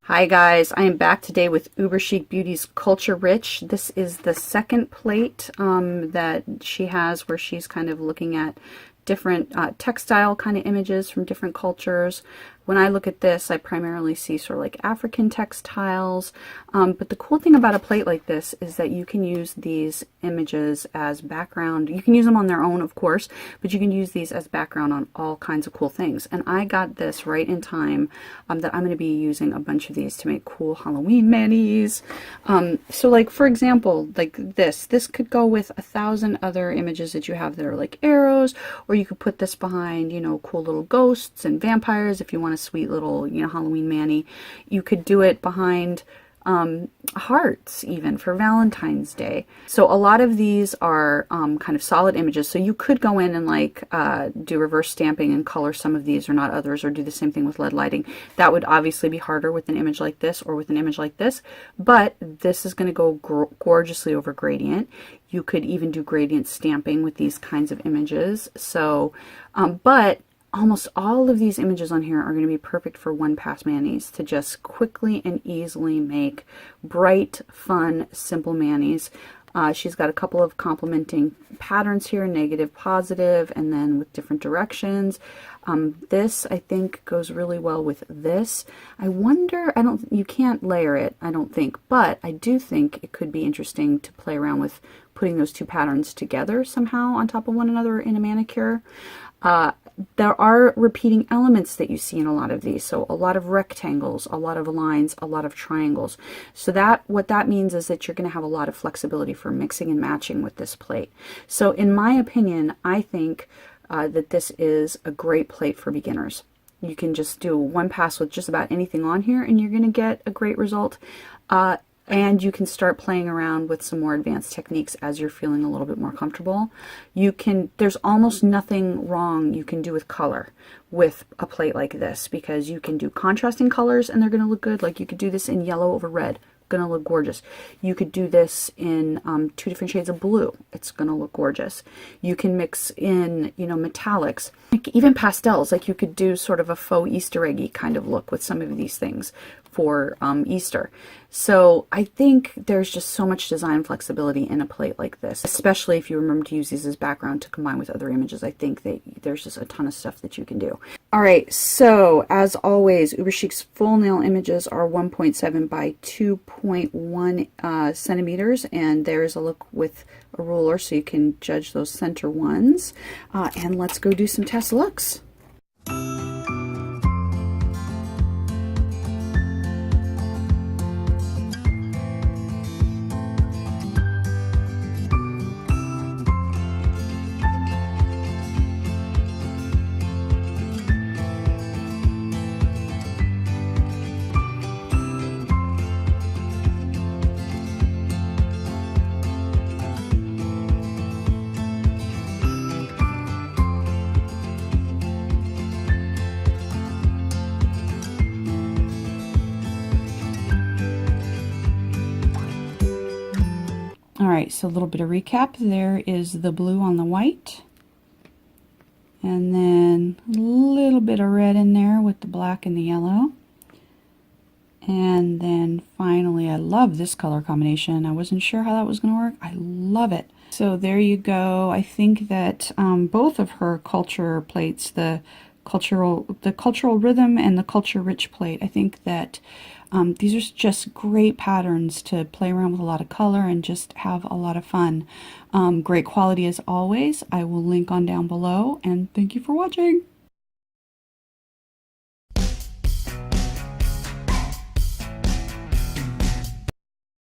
Hi guys, I am back today with UberChic Beauty's Culture Rich. This is the second plate that she has where she's kind of looking at different textile kind of images from different cultures. When I look at this, I primarily see sort of like African textiles, but the cool thing about a plate like this is that you can use these images as background. You can use them on their own, of course, but you can use these as background on all kinds of cool things. And I got this right in time that I'm going to be using a bunch of these to make cool Halloween manis. So like, for example, like this could go with 1,000 other images that you have that are like arrows, or you could put this behind, you know, cool little ghosts and vampires if you want a sweet little, you know, Halloween mani. You could do it behind hearts even for Valentine's Day. So a lot of these are kind of solid images. So you could go in and like do reverse stamping and color some of these or not others, or do the same thing with lead lighting. That would obviously be harder with an image like this or with an image like this, but this is going to go gorgeously over gradient. You could even do gradient stamping with these kinds of images. So, but almost all of these images on here are going to be perfect for one-pass manis to just quickly and easily make bright, fun, simple manis. She's got a couple of complementing patterns here, negative, positive, and then with different directions. This, I think, goes really well with this. I wonder, you can't layer it, I don't think, but I do think it could be interesting to play around with putting those two patterns together somehow on top of one another in a manicure. There are repeating elements that you see in a lot of these. So a lot of rectangles, a lot of lines, a lot of triangles. So what that means is that you're going to have a lot of flexibility for mixing and matching with this plate. So in my opinion, I think that this is a great plate for beginners. You can just do one pass with just about anything on here and you're going to get a great result. And you can start playing around with some more advanced techniques as you're feeling a little bit more comfortable. There's almost nothing wrong you can do with color with a plate like this, because you can do contrasting colors and they're going to look good. Like you could do this in yellow over red. Going to look gorgeous. You could do this in 2 different shades of blue. It's going to look gorgeous. You can mix in, you know, metallics, like even pastels. Like you could do sort of a faux Easter eggy kind of look with some of these things for Easter. So I think there's just so much design flexibility in a plate like this, especially if you remember to use these as background to combine with other images. I think that there's just a ton of stuff that you can do. All right, so as always, UberChic's full nail images are 1.7 by 2.1 centimeters, and there's a look with a ruler so you can judge those center ones. And let's go do some test looks. All right, so a little bit of recap. There is the blue on the white, and then a little bit of red in there with the black and the yellow. And then finally, I love this color combination. I wasn't sure how that was going to work. I love it. So there you go. I think that both of her culture plates, the cultural rhythm and the culture rich plate, I think that these are just great patterns to play around with a lot of color and just have a lot of fun. Great quality as always. I will link on down below, and thank you for watching.